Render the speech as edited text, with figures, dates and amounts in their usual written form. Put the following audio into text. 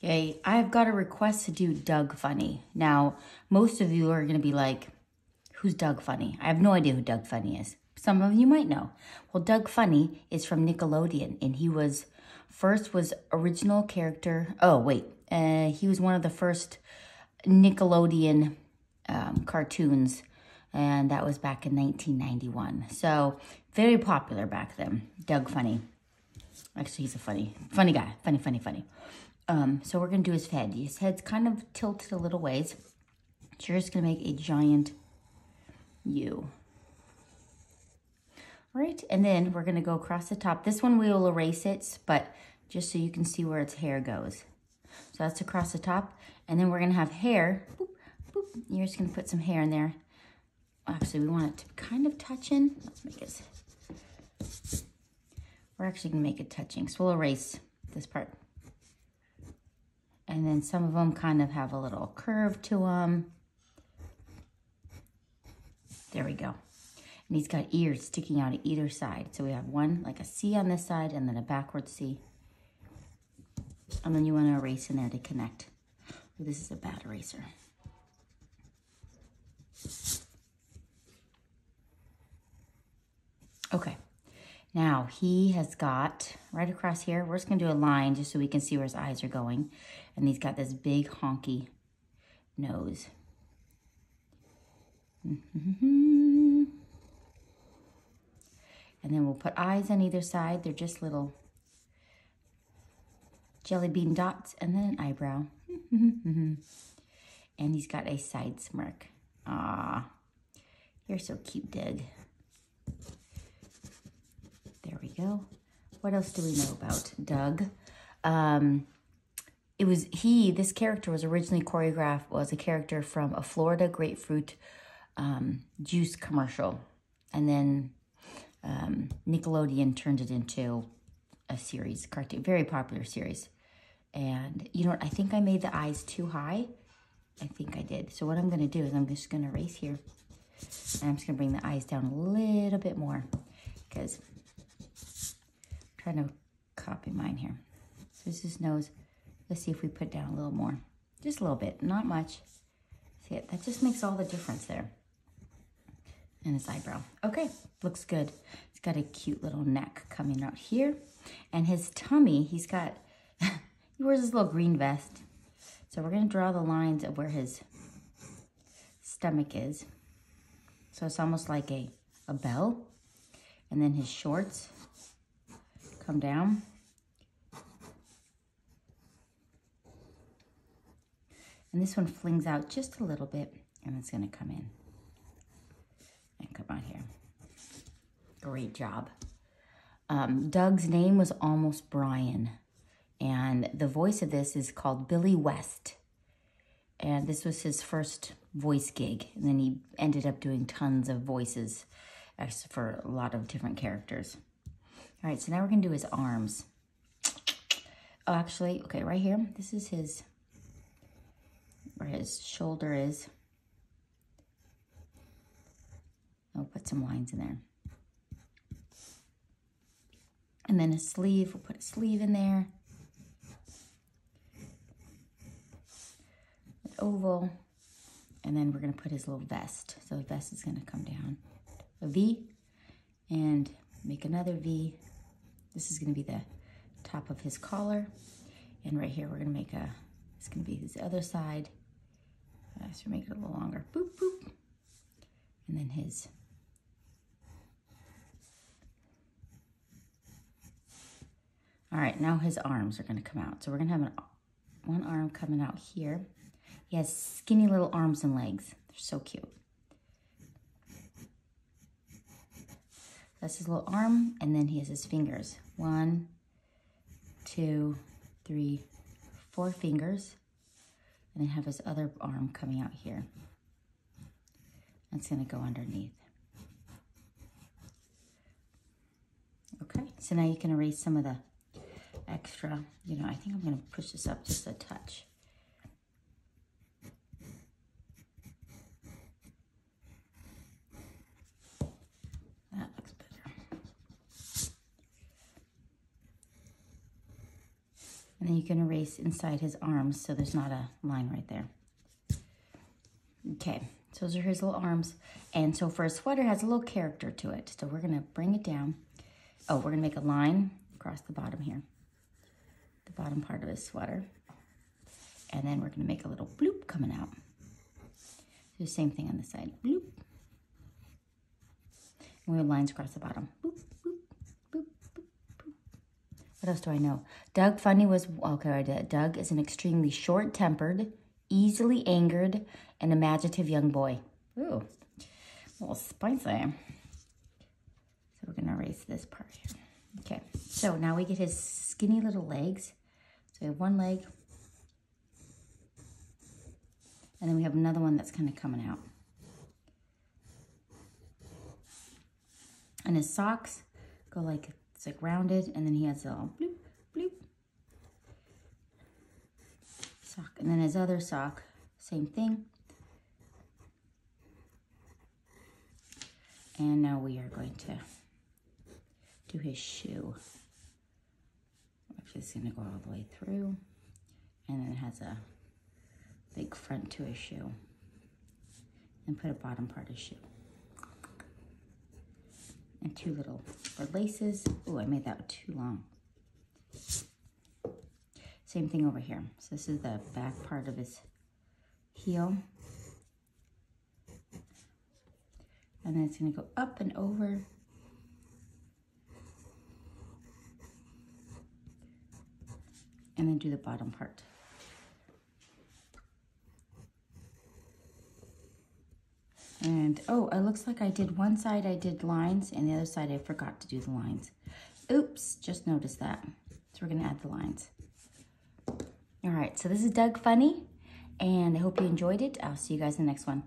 Okay, I've got a request to do Doug Funnie. Now, most of you are going to be like, who's Doug Funnie? I have no idea who Doug Funnie is. Some of you might know. Well, Doug Funnie is from Nickelodeon, and he was original character. Oh, wait. He was one of the first Nickelodeon cartoons, and that was back in 1991. So, very popular back then, Doug Funnie. Actually, he's a funny guy. Funny. So we're going to do his head. His head's kind of tilted a little ways. So you're just going to make a giant U. All right, and then we're going to go across the top. This one we will erase it, but just so you can see where its hair goes. So that's across the top. And then we're going to have hair. Boop, boop. You're just going to put some hair in there. Actually, we want it to kind of touch in. Let's make it. We're actually going to make it touching. So we'll erase this part. And then some of them kind of have a little curve to them. There we go. And he's got ears sticking out at either side. So we have one, like a C on this side, and then a backward C. And then you want to erase in there to connect. Oh, this is a bad eraser. Okay. Now, he has got, right across here, we're just going to do a line just so we can see where his eyes are going. And he's got this big honky nose. And then we'll put eyes on either side. They're just little jelly bean dots, and then an eyebrow. And he's got a side smirk. Aw, you're so cute, Doug. There we go. What else do we know about Doug? This character was originally choreographed, was a character from a Florida grapefruit juice commercial. And then Nickelodeon turned it into a series, cartoon, very popular series. And you know what? I think I made the eyes too high. I think I did. So what I'm going to do is I'm just going to erase here. And I'm just going to bring the eyes down a little bit more because trying to copy mine here. So this is his nose. Let's see if we put down a little more. Just a little bit, not much. See it? That just makes all the difference there. And his eyebrow. Okay, looks good. He's got a cute little neck coming out here. And his tummy, he wears this little green vest. So we're going to draw the lines of where his stomach is. So it's almost like a bell. And then his shorts come down. And this one flings out just a little bit, and it's going to come in and come out here. Great job. Doug's name was almost Brian, and the voice of this is called Billy West. And this was his first voice gig, and then he ended up doing tons of voices for a lot of different characters. All right, so now we're going to do his arms. Oh, actually, okay, right here, this is where his shoulder is. I'll put some lines in there. And then a sleeve, we'll put a sleeve in there. An oval. And then we're going to put his little vest. So the vest is going to come down. A V. And make another V. This is going to be the top of his collar. And right here we're going to make it's going to be his other side. So make it a little longer. Boop, boop. And then his. All right, now his arms are going to come out. So we're going to have one arm coming out here. He has skinny little arms and legs. They're so cute. That's his little arm, and then he has his fingers. 1, 2, 3, 4 fingers. And then have his other arm coming out here. That's going to go underneath. Okay, so now you can erase some of the extra. You know, I think I'm going to push this up just a touch. That looks better. And then you can erase inside his arms so there's not a line right there. Okay, so those are his little arms. And so for a sweater, it has a little character to it. So we're gonna bring it down. Oh, we're gonna make a line across the bottom here. The bottom part of his sweater. And then we're gonna make a little bloop coming out. Do the same thing on the side, bloop. And we have lines across the bottom, boop, boop, boop, boop, boop. What else do I know? Doug Funnie was, okay, I did. Doug is an extremely short-tempered, easily angered, and imaginative young boy. Ooh, a little spicy. So we're gonna erase this part here. Okay, so now we get his skinny little legs. So we have one leg, and then we have another one that's kind of coming out. And his socks go like, it's like rounded, and then he has a little bloop, bloop. Sock, and then his other sock, same thing. And now we are going to do his shoe. Actually, it's gonna go all the way through. And then it has a big front to his shoe. And put a bottom part of his shoe. And two little laces. Oh, I made that too long. Same thing over here. So this is the back part of his heel. And then it's gonna go up and over. And then do the bottom part. And, oh, it looks like I did one side, I did lines, and the other side I forgot to do the lines. Oops, just noticed that. So we're gonna add the lines. All right, so this is Doug Funnie, and I hope you enjoyed it. I'll see you guys in the next one.